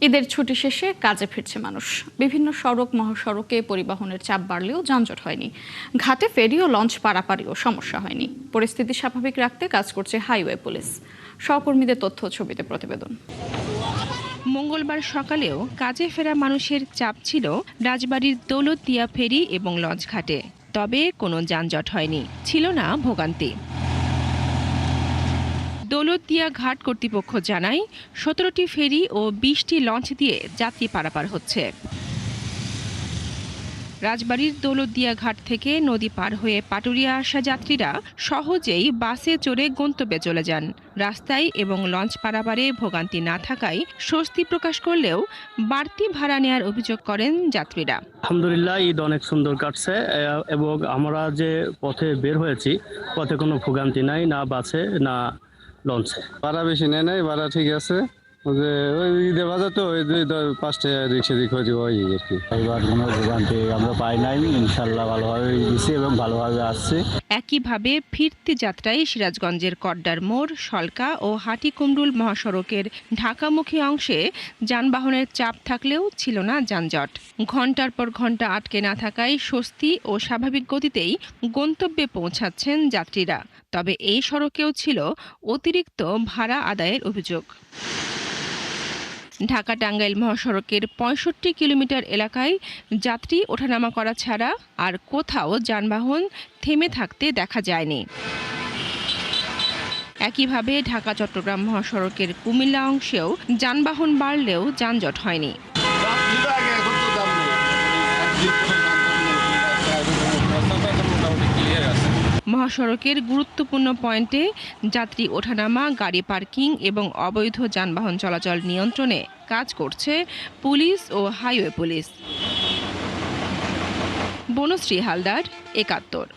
ঈদের ছুটি শেষে কাজে ফিরছে মানুষ। বিভিন্ন সড়ক মহাসড়কে পরিবহনের চাপ বাড়লেও যানজট হয়নি। ঘাটে ফেরি ও লঞ্চ পারাপারেও সমস্যা হয়নি। পরিস্থিতি স্বাভাবিক রাখতে কাজ করছে হাইওয়ে পুলিশ। সহকর্মীদের তথ্য ছবিতে প্রতিবেদন। মঙ্গলবার সকালেও কাজে ফেরা মানুষের চাপ ছিল রাজবাড়ীর দৌলতদিয়া ফেরি এবং লঞ্চ ঘাটে। তবে কোনো যানজট হয়নি, ছিল না ভোগান্তি। দৌলতদিয়া ঘাট কর্তৃপক্ষ জানায় ১৭টি ফেরি ও ২০টি লঞ্চ দিয়ে যাত্রী পারাপার হচ্ছে। রাজবাড়ীর দৌলতদিয়া ঘাট থেকে নদী পার হয়ে পাটুরিয়া আসা যাত্রীরা সহজেই বাসে চড়ে গন্তব্যে চলে যান। রাস্তায় এবং লঞ্চ পারাপারে ভোগান্তি না থাকায় স্বস্তি প্রকাশ করলেও বাড়তি ভাড়া নেওয়ার অভিযোগ করেন যাত্রীরা। আলহামদুলিল্লাহ, ঈদ অনেক সুন্দর কাটছে এবং আমরা যে পথে বের হয়েছি পথে কোনো ভোগান্তি নাই, না বাসে না লঞ্চে। ভাড়া বেশি নেয় নাই, ভাড়া ঠিক আছে। যে ওই ঈদের বাজার তো ওই 2-5টা রিক্সা দিক হয়ে যাবে আর কি। এবার কোনো ভোগান্তি আমরা পাই নাই, ইনশাল্লাহ ভালোভাবে দিচ্ছি এবং ভালোভাবে আসছে। একইভাবে ফিরতি যাত্রায় সিরাজগঞ্জের কড্ডার মোড়, সলকা ও হাটিকুমরুল মহাসড়কের ঢাকামুখী অংশে যানবাহনের চাপ থাকলেও ছিল না যানজট। ঘণ্টার পর ঘণ্টা আটকে না থাকায় স্বস্তি ও স্বাভাবিক গতিতেই গন্তব্যে পৌঁছাচ্ছেন যাত্রীরা। তবে এই সড়কেও ছিল অতিরিক্ত ভাড়া আদায়ের অভিযোগ। ঢাকা টাঙ্গাইল মহাসড়কের ৬৫ কিলোমিটার এলাকায় যাত্রী ওঠানামা করা ছাড়া আর কোথাও যানবাহন থেমে থাকতে দেখা যায়নি। একইভাবে ঢাকা চট্টগ্রাম মহাসড়কের কুমিল্লা অংশেও যানবাহন বাড়লেও যানজট হয়নি। মহাসড়কের গুরুত্বপূর্ণ পয়েন্টে যাত্রী ওঠানামা, গাড়ি পার্কিং এবং অবৈধ যানবাহন চলাচল নিয়ন্ত্রণে কাজ করছে পুলিশ ও হাইওয়ে পুলিশ। বনশ্রী হালদার, ৭১।